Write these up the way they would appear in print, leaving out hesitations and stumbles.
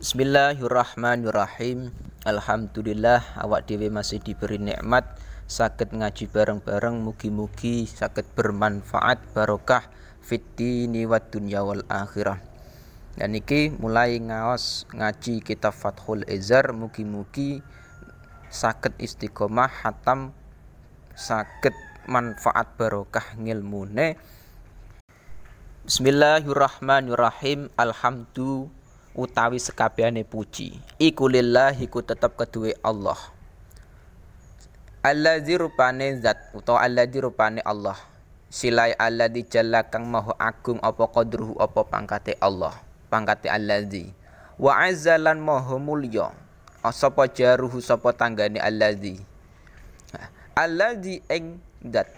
Bismillahirrahmanirrahim. Alhamdulillah awak dhewe masih diberi nikmat saged ngaji bareng-bareng, mugi-mugi saged bermanfaat barokah fiddini wad dunya wal akhirah. Dan niki mulai ngaos ngaji kitab Fathul Ezar, mugi-mugi saged istiqomah hatam, saged manfaat barokah ngilmune. Bismillahirrahmanirrahim. Alhamdulillah utawi sekabehane puji iku lillahi ku tetep keduwe Allah. Allazi rupane zat utawa allazi rupane Allah. Silai alladzi jalla kang maha agung apa qadruhu apa pangkate Allah, pangkate allazi. Wa azzalan maha mulya sapa jaruhu sapa tanggane allazi. Allazi ing zat.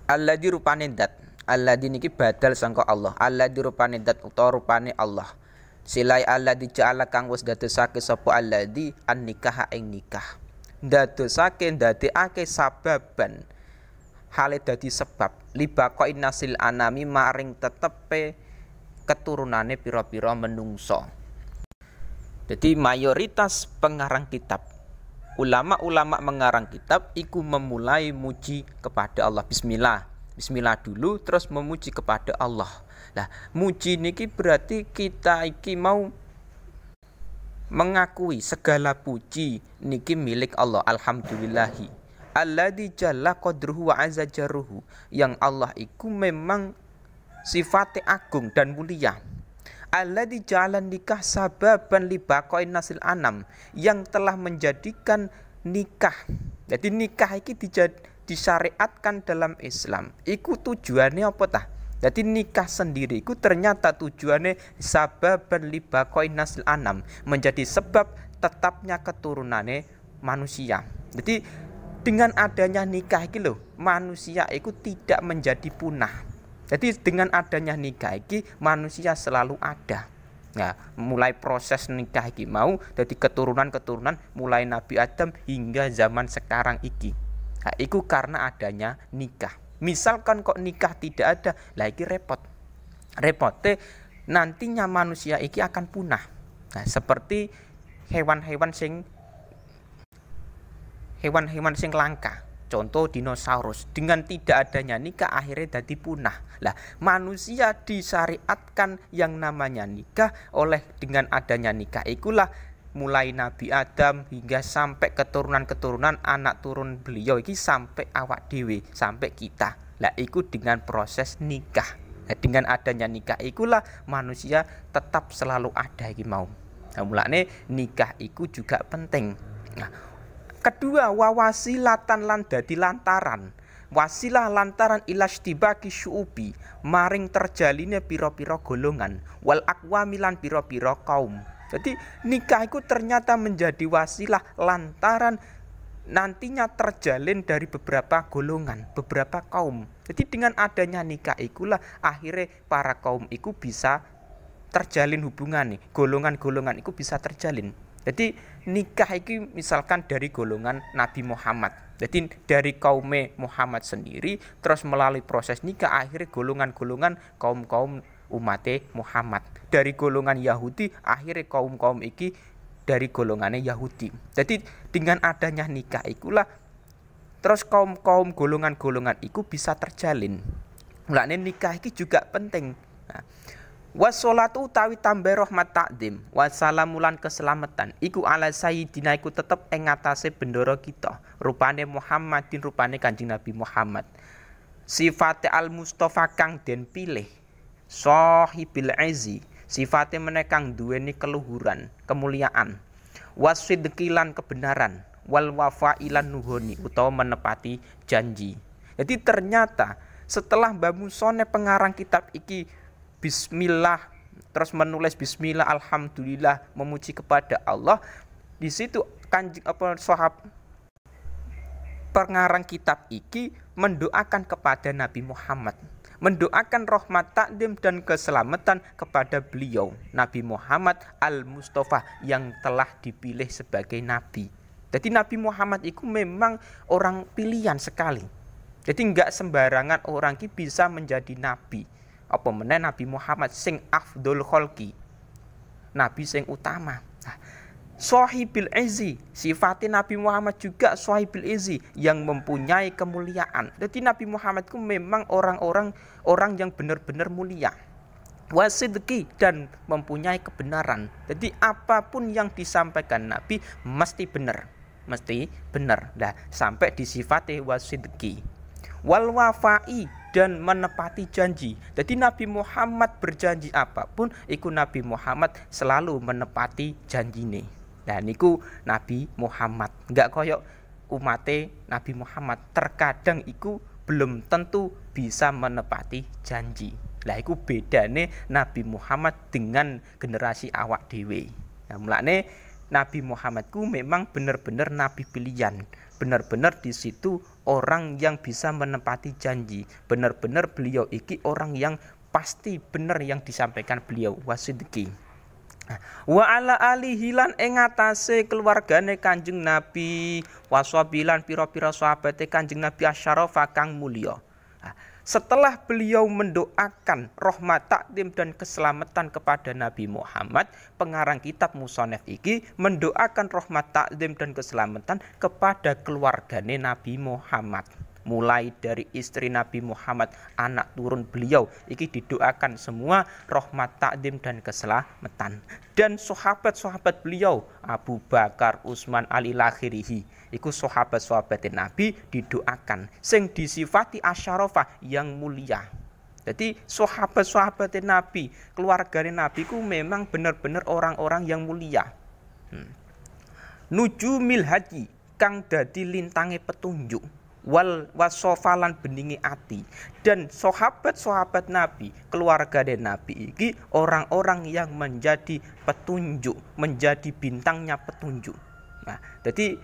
Allazi rupane zat. Alladzi niki badal sangka Allah. Alladzi rupane dat utawa rupane Allah. Silai alladzi ja'ala kang wis dadosake sapa alladzi an nikah ing nikah. Dadosake ndadekake sababan hale dadi sebab libaqo inasil anami maring tetepe keturunane pira-pira menungso. Jadi mayoritas pengarang kitab, ulama-ulama mengarang kitab iku memulai muji kepada Allah. Bismillah dulu, terus memuji kepada Allah. Nah, muji niki berarti kita iki mau mengakui segala puji niki milik Allah. Alhamdulillahi alladzi jalla qadruhu wa azza jaruhu. Yang Allah iku memang sifatnya agung dan mulia. Alladzi ja'ala nikah sababan li baqain nasil anam, yang telah menjadikan nikah. Jadi nikah iki disyariatkan dalam Islam. Iku tujuannya apa tah? Jadi nikah sendiri iku ternyata tujuannya sababan li baqain nasil anam, menjadi sebab tetapnya keturunannya manusia. Jadi dengan adanya nikah iki lho, manusia iku tidak menjadi punah. Jadi dengan adanya nikah iki manusia selalu ada. Nah, mulai proses nikah iki mau dari keturunan-keturunan mulai Nabi Adam hingga zaman sekarang iki. Nah, itu karena adanya nikah. Misalkan kok nikah tidak ada, lah iki repot. Repotnya nantinya manusia iki akan punah. Nah, seperti hewan-hewan sing langka. Contoh dinosaurus, dengan tidak adanya nikah akhirnya jadi punah. Lah, manusia disyariatkan yang namanya nikah oleh dengan adanya nikah ikulah mulai Nabi Adam hingga sampai keturunan-keturunan anak turun beliau iki sampai awak dewe, sampai kita. Lah iku dengan proses nikah. Nah, dengan adanya nikah ikulah manusia tetap selalu ada iki mau. Nah, mulane nikah iku juga penting. Nah, kedua, wawasilatan lan dadi lantaran. Wasilah lantaran ilastibaki syuubi maring terjaline pira-pira golongan wal aqwamilan pira-pira kaum. Jadi nikah itu ternyata menjadi wasilah lantaran nantinya terjalin dari beberapa golongan, beberapa kaum. Jadi dengan adanya nikah ikulah akhirnya para kaum itu bisa terjalin hubungan nih, golongan-golongan itu bisa terjalin. Jadi nikah itu misalkan dari golongan Nabi Muhammad. Jadi dari kaum Muhammad sendiri terus melalui proses nikah akhirnya golongan-golongan kaum-kaum umat Muhammad. Dari golongan Yahudi akhirnya kaum-kaum iki dari golongannya Yahudi. Jadi dengan adanya nikah ikulah terus kaum-kaum golongan-golongan itu bisa terjalin. Mulane nikah iki juga penting. Nah, wassalatu utawi tambah rahmat takdim wassalamulan keselamatan iku ala sayyidina iku tetep ing ngatasé bendoro kita rupane Muhammadin rupane Kanjeng Nabi Muhammad sifate al Mustafa kang den pilih sahibil izi sifate menekang duweni keluhuran kemuliaan wasidqilan kebenaran wal wafailan nuhoni utawa menepati janji. Jadi ternyata setelah Mbah Musone pengarang kitab iki Bismillah, terus menulis Bismillah, Alhamdulillah, memuji kepada Allah. Di situ kanjeng pengarang kitab iki mendoakan kepada Nabi Muhammad, mendoakan rahmat takdim dan keselamatan kepada beliau Nabi Muhammad al-Mustafa yang telah dipilih sebagai nabi. Jadi Nabi Muhammad itu memang orang pilihan sekali. Jadi enggak sembarangan orang ki bisa menjadi nabi. Apa meneh Nabi Muhammad sing afdhul kholqi, nabi sing utama. Nah, Shahibil Izzi, sifatnya Nabi Muhammad juga Shahibil Izzi, yang mempunyai kemuliaan. Jadi Nabi Muhammad itu memang orang yang benar-benar mulia. Wasidqi, dan mempunyai kebenaran. Jadi apapun yang disampaikan Nabi mesti benar. Nah, sampai disifati wasidqi. Wal wafai, dan menepati janji. Jadi Nabi Muhammad berjanji apapun, iku Nabi Muhammad selalu menepati janjine. Nah niku Nabi Muhammad, enggak koyok umate Nabi Muhammad, terkadang iku belum tentu bisa menepati janji. Lah iku bedane Nabi Muhammad dengan generasi awak dhewe. Nah mulane Nabi Muhammad ku memang benar-benar nabi pilihan. Benar-benar di situ orang yang bisa menepati janji. Benar-benar beliau iki orang yang pasti benar yang disampaikan beliau, wasidqi. Wa ala alihi lan ing atase keluargane Kanjeng Nabi, washabilan pira-pira sahabate Kanjeng Nabi asyarafa kang mulya. Setelah beliau mendoakan rahmat, takdim dan keselamatan kepada Nabi Muhammad, pengarang kitab musannaf iki mendoakan rahmat, takdim dan keselamatan kepada keluargane Nabi Muhammad. Mulai dari istri Nabi Muhammad, anak turun beliau, iki didoakan semua rahmat, takdim dan keselamatan. Dan sahabat-sahabat beliau, Abu Bakar, Utsman, Ali lakhirihi, iku sahabat-sahabat Nabi didoakan sing disifati asyarafah, yang mulia. Jadi sahabat-sahabat Nabi, keluarga Nabi ku memang benar-benar orang-orang yang mulia. Nujumil haji, kang dadi lintange petunjuk. Wal wasofalan beningi ati, dan sahabat-sahabat Nabi, keluarga Nabi iki orang-orang yang menjadi petunjuk, menjadi bintangnya petunjuk. Nah, jadi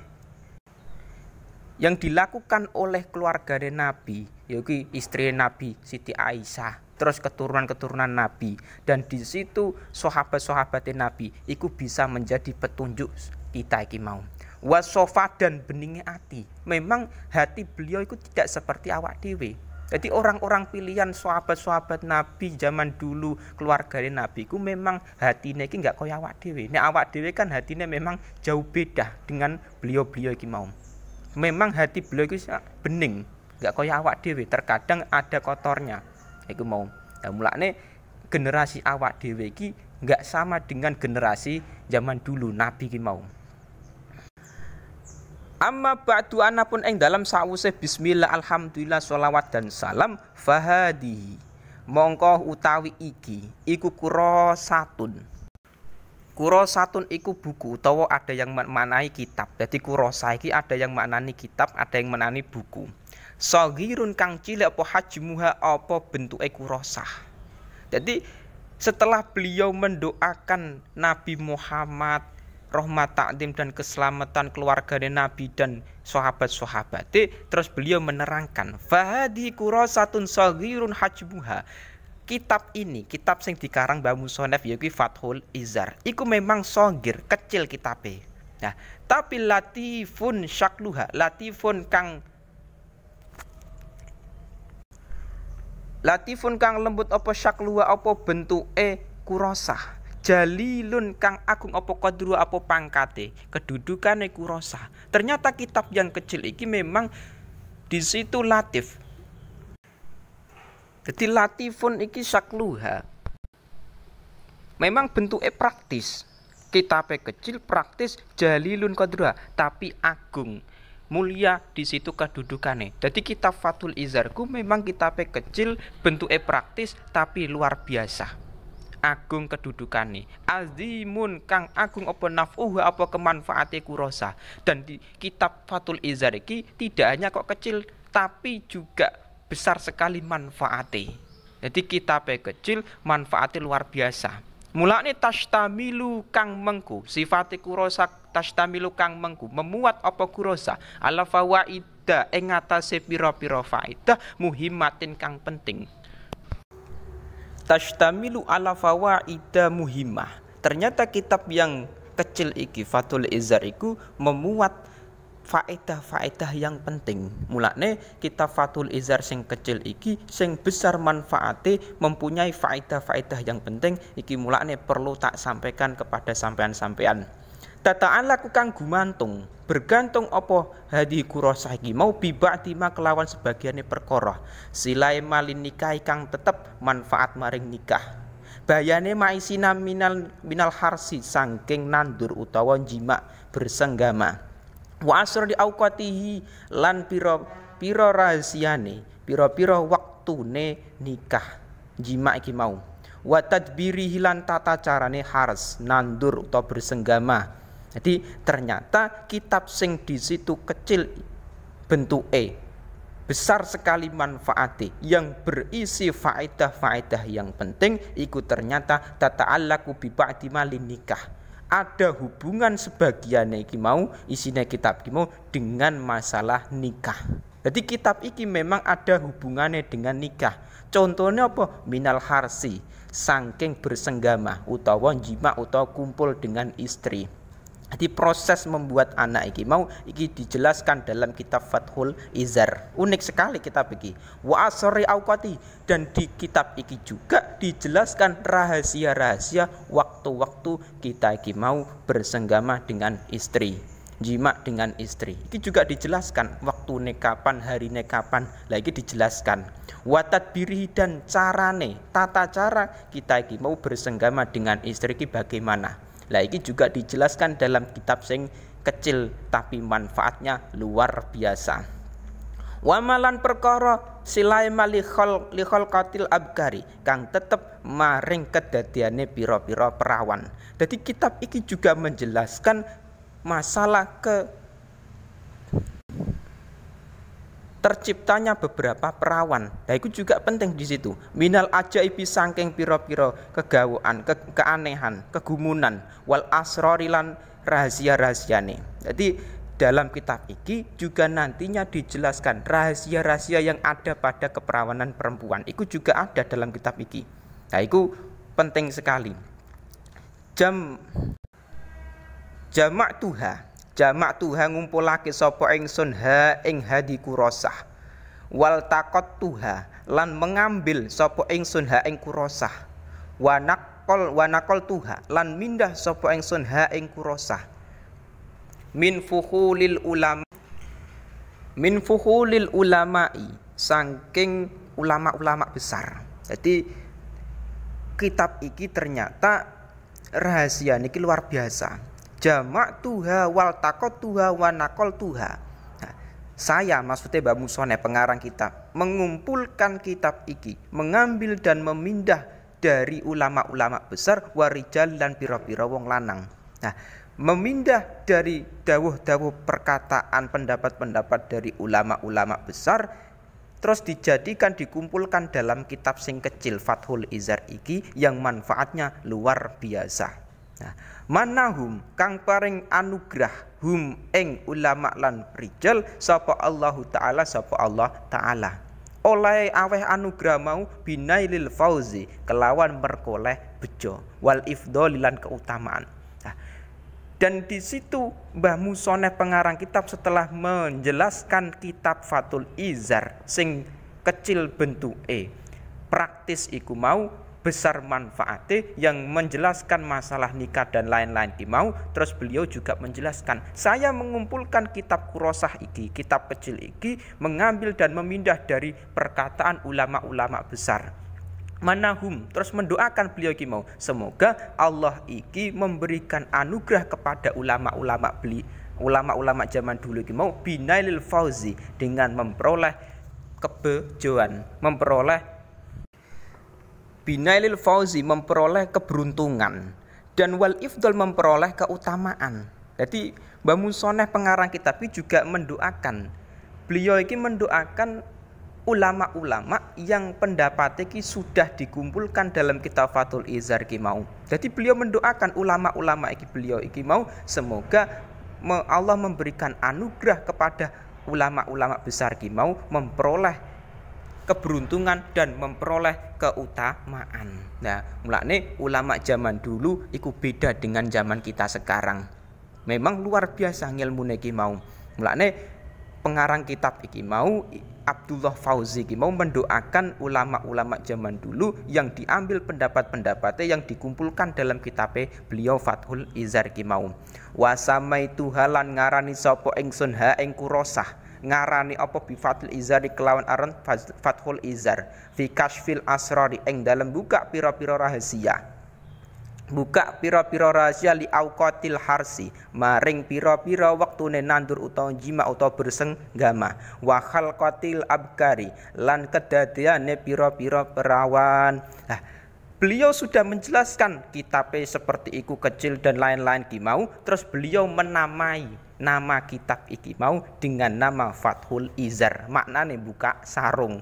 yang dilakukan oleh keluarga Nabi, yaitu istri Nabi Siti Aisyah, terus keturunan-keturunan Nabi, dan di situ sahabat-sahabat Nabi iku bisa menjadi petunjuk kita iki mau. Wasofa, dan beningi hati. Memang hati beliau itu tidak seperti awak dewe. Jadi orang-orang pilihan sahabat-sahabat Nabi zaman dulu, keluarga Nabi ku memang hatine iki enggak kaya awak dewe. Nek awak dewe kan hatine memang jauh beda dengan beliau-beliau iki mau. Memang hati beliau itu bening, enggak kaya awak dewe, terkadang ada kotornya. Iku mau. Nah, mulane generasi awak dewe iki enggak sama dengan generasi zaman dulu Nabi iki mau. Amma ba'du anapun ing dalam sawuse bismillah alhamdulillah sholawat dan salam fahadi mongko utawi iki iku kurosatun. Kurosatun iku buku utawa ada yang maknani kitab. Jadi kurosa iki ada yang maknani kitab, ada yang maknani buku. Saghirun kang cilik apa hajmuha apa bentuke kurosah. Jadi setelah beliau mendoakan Nabi Muhammad, rahmat, takdim dan keselamatan keluarga Nabi dan sahabat-sahabat, terus beliau menerangkan fahadi kurosatun saghirun hajmuha. Kitab ini, kitab sing dikarang Mbah Musonef yaiku Fathul Izar, iku memang saghir, kecil kitabe. Nah, tapi latifun syakluha, latifun kang lembut apa syakluha apa bentuke kurosah. Jalilun kang agung apa qadru apa pangkate, kedudukane kurosah. Ternyata kitab yang kecil iki memang di situ latif. Jadi latifun iki syakluha. Memang bentuknya praktis. Kitabnya kecil, praktis, jalilun qadruha, tapi agung, mulia di situ kedudukannya. Jadi kitab Fathul Izarku memang kitabnya kecil, bentuknya praktis, tapi luar biasa. Agung kedudukannya. Azimun kang agung apa naf'uhu apa kemanfaate kurosa. Dan di kitab Fathul Izar iki tidak hanya kok kecil, tapi juga besar sekali manfaate. Jadi kitabnya kecil, manfaatnya luar biasa. Mulane tashtamilu kang mengku, sifate kurosa tashtamilu kang mengku, memuat apa kurosa ala fawaida ing atase pira-pira faedah muhimmatin kang penting. Tashtamilu ala fawaida muhimmah. Ternyata kitab yang kecil iki Fathul Izar iku memuat faedah-faedah yang penting. Mulane kitab Fathul Izar sing kecil iki sing besar manfaate, mempunyai faedah-faedah yang penting iki, mulane perlu tak sampaikan kepada sampean-sampean. Tata'alaku kang gumantung, bergantung apa hadi kurosah iki mau biba'dima kelawan sebagiane perkara silae malin nikah kang tetep manfaat maring nikah. Bayane maisina minal harsi sangking nandur utawa jima bersenggama. Wa asri auqatihi lan pira rahasiane, pira-pira waktune nikah jima iki mau. Wa tadbirihi lan tata carane hars nandur utawa bersenggama. Jadi ternyata kitab sing di situ kecil bentuke, besar sekali manfaatnya, yang berisi faedah-faedah yang penting iku ternyata tata'allaku bi ba'di malin nikah. Ada hubungan sebagian iki mau isine kitab iki mau dengan masalah nikah. Jadi kitab iki memang ada hubungannya dengan nikah. Contohnya apa? Minal harsi, saking bersenggama utawa jima utawa kumpul dengan istri. Jadi proses membuat anak iki mau iki dijelaskan dalam kitab Fathul Izar. Unik sekali kitab iki. Wa asri auqati, dan di kitab iki juga dijelaskan rahasia-rahasia waktu-waktu kita iki mau bersenggama dengan istri, jima dengan istri. Iki juga dijelaskan waktune kapan, harine kapan. Lah iki dijelaskan. Wa tadbirihi, dan carane, tata cara kita iki mau bersenggama dengan istri iki bagaimana. Lah iki juga dijelaskan dalam kitab sing kecil tapi manfaatnya luar biasa. Wa malan perkara silae likhol qatil abkari kang tetep maring kedadiane pira-pira perawan. Jadi kitab iki juga menjelaskan masalah terciptanya beberapa perawan. Nah, itu juga penting di situ. Minal ajaibi sangking piro-piro kegawaan, keanehan, kegumunan, wal asrorilan rahasia-rahasiane. Jadi dalam kitab iki juga nantinya dijelaskan rahasia-rahasia yang ada pada keperawanan perempuan. Itu juga ada dalam kitab iki. Nah, itu penting sekali. Jamak tuha ngumpulake sapa ingsun ha ing hadi kurosah. Wal takot tuha lan mengambil sapa ingsun ha ing kurosah. Wa nakol tuha lan mindah sapa ingsun ha ing kurosah. Min fuhulil ulama'i saking ulama-ulama besar. Jadi kitab iki ternyata rahasia niki luar biasa. Jamak tuha wal takot tuha wa nakol tuha. Nah, saya maksudnya Mbah Musone pengarang kitab mengumpulkan kitab iki, mengambil dan memindah dari ulama-ulama besar warijal dan pira-pira wong lanang. Nah, memindah dari dawuh-dawuh perkataan pendapat-pendapat dari ulama-ulama besar, terus dijadikan dikumpulkan dalam kitab sing kecil Fathul Izar iki yang manfaatnya luar biasa. Nah, manahum kang paring anugrah hum ing ulama lan rijal sapa Allahu taala, sapa Allah taala. Oleh aweh anugrah mau binailil fauzi kelawan merkoleh bejo wal ifdhol lan keutamaan. Nah, dan di situ Mbah Musoneh pengarang kitab setelah menjelaskan kitab Fathul Izar sing kecil bentuke, praktis iku mau besar manfaatnya yang menjelaskan masalah nikah dan lain-lain ki mau. Terus beliau juga menjelaskan, saya mengumpulkan kitab kurosah iki, kitab kecil iki, mengambil dan memindah dari perkataan ulama-ulama besar. Manahum, terus mendoakan beliau iki mau, semoga Allah iki memberikan anugerah kepada ulama-ulama zaman dulu iki mau binailil fauzi, dengan memperoleh kebejoan, binailil fauzi memperoleh keberuntungan, dan wal ifdal memperoleh keutamaan. Jadi Mbah Musoneh pengarang kitab ini juga mendoakan, beliau ini mendoakan ulama-ulama yang pendapat ini sudah dikumpulkan dalam kitab Fathul Izar ki mau. Jadi beliau mendoakan ulama-ulama iki beliau iki mau semoga Allah memberikan anugerah kepada ulama-ulama besar ki mau memperoleh keberuntungan dan memperoleh keutamaan. Nah, mulane ulama zaman dulu iku beda dengan zaman kita sekarang. Memang luar biasa ngilmune iki mau. Mulane pengarang kitab iki mau Abdullah Fauzi iki mau mendoakan ulama-ulama zaman dulu yang diambil pendapat-pendapatnya yang dikumpulkan dalam kitabnya beliau Fathul Izar iki mau. Wa samaitu halan ngarani sapa ingsun ha ing kurosah, ngarani apa bi Fathul Izar kelawan aran Fathul Izar fi kasfil asrari ing dalam buka pira-pira rahasia. Buka pira-pira rahasia li auqatil harsi maring pira-pira waktune nandur utawa jima utawa bersenggama wa khalqatil abkari lan kedadiane pira-pira perawan. Nah, beliau sudah menjelaskan kitabnya seperti iku kecil dan lain-lain ki mau, terus beliau menamai nama kitab iki mau dengan nama Fathul Izar, maknane buka sarung.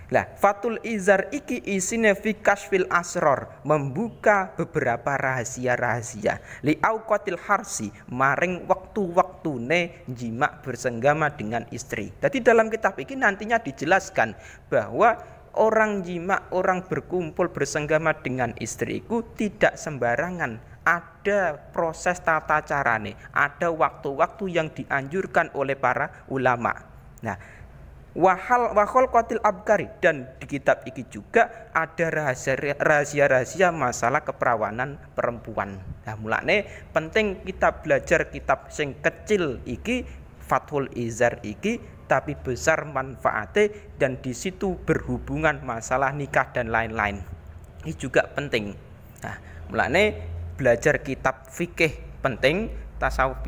Lah, Fathul Izar iki isine fi kasfil asror, membuka beberapa rahasia-rahasia li auqatil harsi maring waktu-waktune jima bersenggama dengan istri. Jadi dalam kitab ini nantinya dijelaskan bahwa orang jima, orang berkumpul bersenggama dengan istriku tidak sembarangan. Ada proses tata carane, ada waktu-waktu yang dianjurkan oleh para ulama. Nah, wahal qatil abkari, dan di kitab iki juga ada rahasia-rahasia masalah keperawanan perempuan. Nah, mulane penting kita belajar kitab sing kecil iki Fathul Izar iki tapi besar manfaatnya dan di situ berhubungan masalah nikah dan lain-lain. Ini juga penting. Nah, mulane belajar kitab fikih penting, tasawuf